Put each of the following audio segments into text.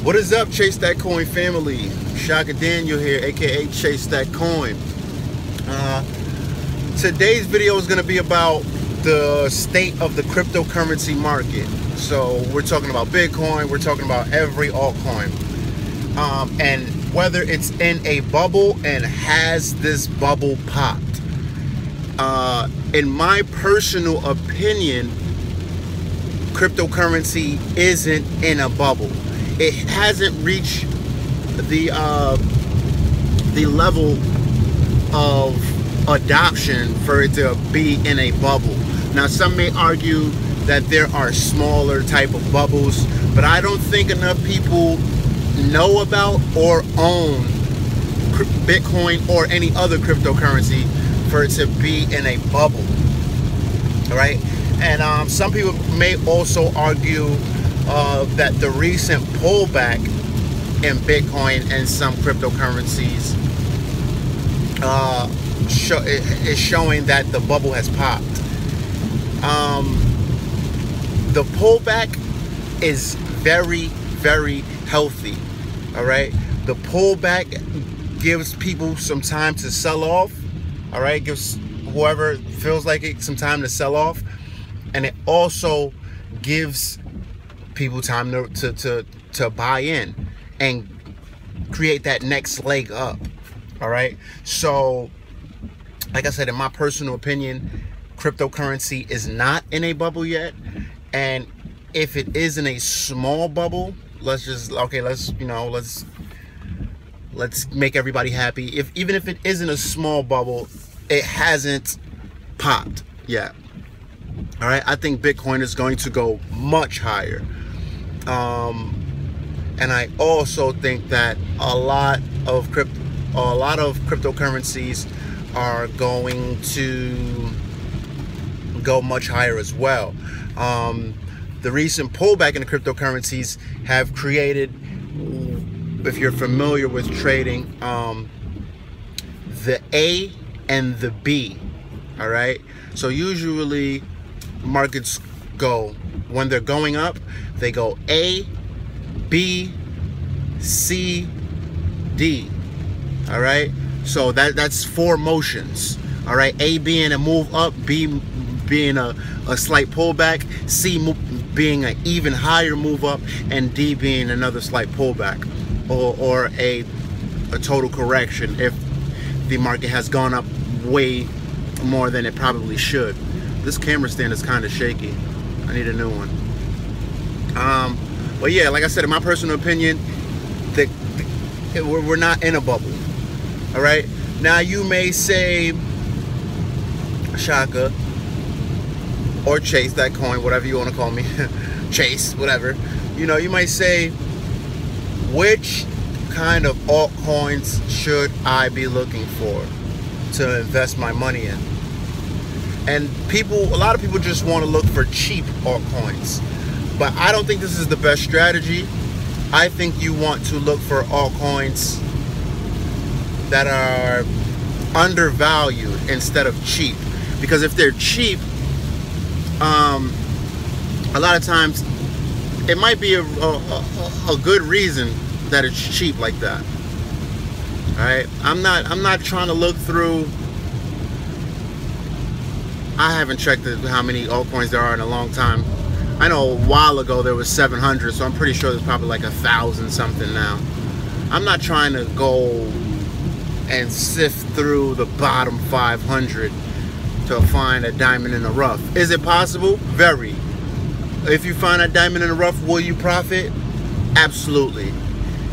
What is up, Chasethatcoin family? Shaka Daniel here, aka Chasethatcoin. Today's video is going to be about the state of the cryptocurrency market. So we're talking about Bitcoin, we're talking about every altcoin, and whether it's in a bubble and has this bubble popped. In my personal opinion, cryptocurrency isn't in a bubble. It hasn't reached the level of adoption for it to be in a bubble. Now, some may argue that there are smaller type of bubbles, but I don't think enough people know about or own Bitcoin or any other cryptocurrency for it to be in a bubble. All right, and some people may also argue that the recent pullback in Bitcoin and some cryptocurrencies is showing that the bubble has popped. The pullback is very, very healthy. All right, the pullback gives people some time to sell off. All right, gives whoever feels like it some time to sell off, and it also gives people time to buy in and create that next leg up. All right, so like I said, in my personal opinion, cryptocurrency is not in a bubble yet, and if it is in a small bubble, let's make everybody happy. Even if it isn't a small bubble, it hasn't popped yet. All right, I think Bitcoin is going to go much higher. And I also think that a lot of cryptocurrencies are going to go much higher as well. The recent pullback in the cryptocurrencies have created, if you're familiar with trading, the A and the B. All right, so usually markets go, when they're going up, they go A, B, C, D. All right, so that's four motions. All right, A being a move up, B being a slight pullback, C being an even higher move up, and D being another slight pullback, or a total correction if the market has gone up way more than it probably should. This camera stand is kind of shaky. I need a new one. But yeah, like I said, in my personal opinion, we're not in a bubble. All right. Now you may say, Shaka or Chasethatcoin, whatever you want to call me, Chase, whatever. You know, you might say, which kind of altcoins should I be looking for to invest my money in? And a lot of people just want to look for cheap altcoins, but I don't think this is the best strategy. I think you want to look for altcoins that are undervalued instead of cheap, because if they're cheap, a lot of times it might be a good reason that it's cheap like that. All right, I'm not trying to look through. I haven't checked how many altcoins there are in a long time. I know a while ago there was 700, so I'm pretty sure there's probably like 1,000 something now. I'm not trying to go and sift through the bottom 500 to find a diamond in the rough. Is it possible? Very. If you find a diamond in the rough, will you profit? Absolutely.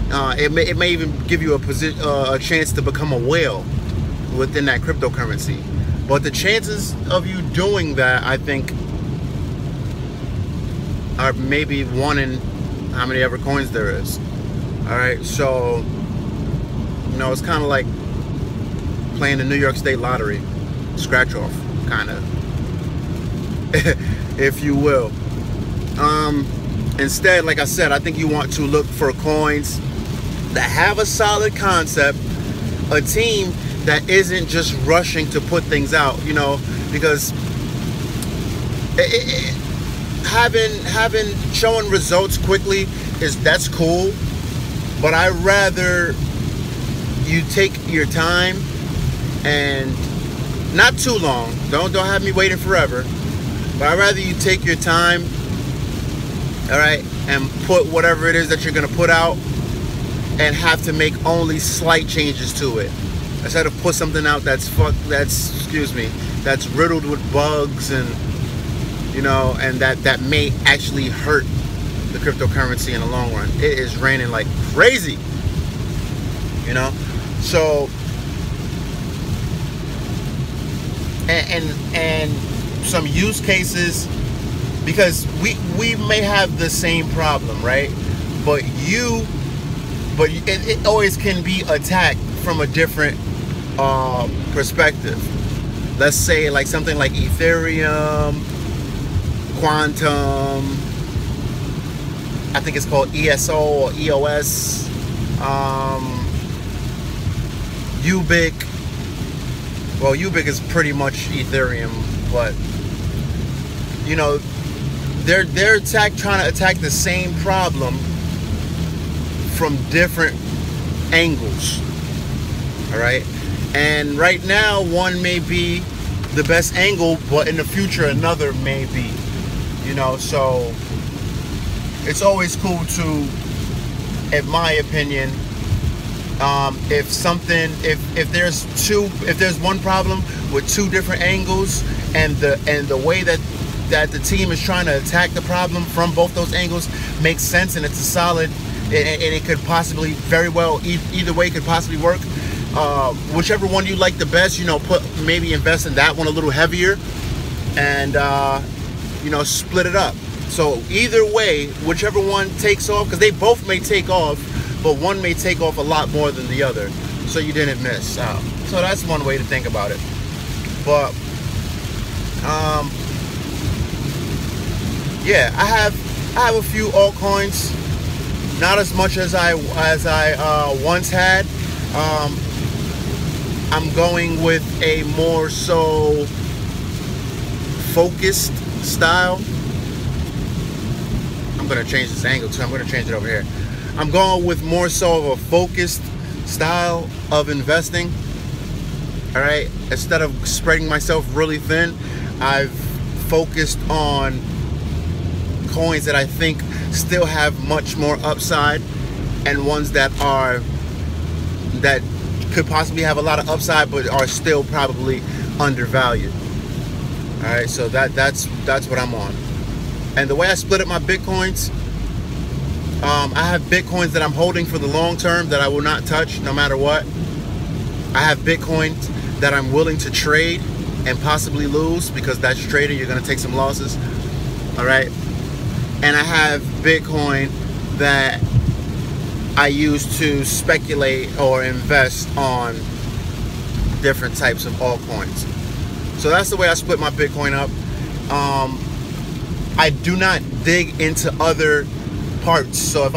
It may even give you a chance to become a whale within that cryptocurrency. But the chances of you doing that, I think, are maybe one in how many ever coins there is. All right, so, you know, it's kind of like playing the New York State lottery, scratch off, kind of, if you will. Instead, like I said, I think you want to look for coins that have a solid concept, a team that isn't just rushing to put things out, you know, because having showing results quickly that's cool, But I'd rather you take your time, and not too long. Don't have me waiting forever. But I'd rather you take your time, all right, and put whatever it is that you're gonna put out, and have to make only slight changes to it, instead of put something out that's riddled with bugs, and you know, and that may actually hurt the cryptocurrency in the long run. It is raining like crazy, you know. So and some use cases, because we may have the same problem, right? But it always can be attacked from a different perspective. Let's say like something like Ethereum Quantum, I think it's called ESO or EOS, Ubic. Well, Ubic is pretty much Ethereum, but you know, they're trying to attack the same problem from different angles. All right, and right now one may be the best angle, but in the future another may be, you know. So it's always cool to, in my opinion, if there's one problem with two different angles, and the way that the team is trying to attack the problem from both those angles makes sense, and it's a solid, and it could possibly very well, either way could possibly work. Whichever one you like the best, you know, maybe invest in that one a little heavier, and you know, split it up. So either way, whichever one takes off, because they both may take off, but one may take off a lot more than the other, so you didn't miss out. So that's one way to think about it. But yeah, I have a few altcoins, not as much as I once had. I'm going with a more so focused style. I'm gonna change this angle too. I'm gonna change it over here. I'm going with more so of a focused style of investing. All right, instead of spreading myself really thin, I've focused on coins that I think still have much more upside, and ones that could possibly have a lot of upside but are still probably undervalued. All right, so that's what I'm on. And the way I split up my Bitcoins, I have Bitcoins that I'm holding for the long term that I will not touch no matter what. I have Bitcoins that I'm willing to trade and possibly lose, because that's trading, you're going to take some losses. All right, and I have Bitcoin that I use to speculate or invest on different types of altcoins. So that's the way I split my Bitcoin up. I do not dig into other parts. So if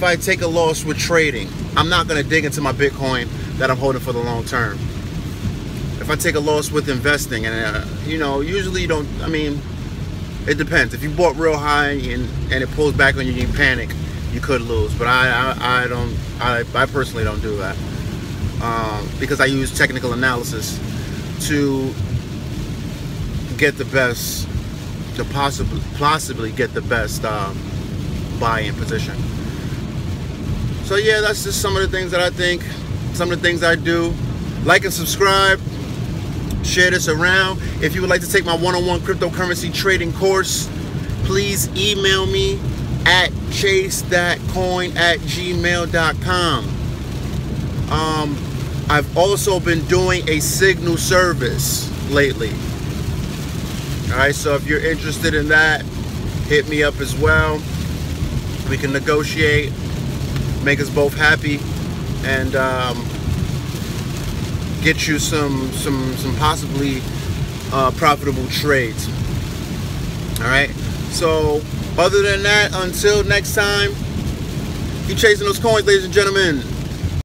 I take a loss with trading, I'm not going to dig into my Bitcoin that I'm holding for the long term. If I take a loss with investing, and you know, usually you don't, I mean, it depends. If you bought real high and it pulls back on you, you panic, you could lose. But I personally don't do that, because I use technical analysis to get the best, to possibly get the best buy-in position. So yeah, that's just some of the things that I think, some of the things I do. Like and subscribe, share this around. If you would like to take my one-on-one cryptocurrency trading course, please email me at chasethatcoin@gmail.com. I've also been doing a Signal service lately. All right, so if you're interested in that, hit me up as well. We can negotiate, make us both happy, and get you some possibly profitable trades. All right, so other than that, until next time, keep chasing those coins, ladies and gentlemen.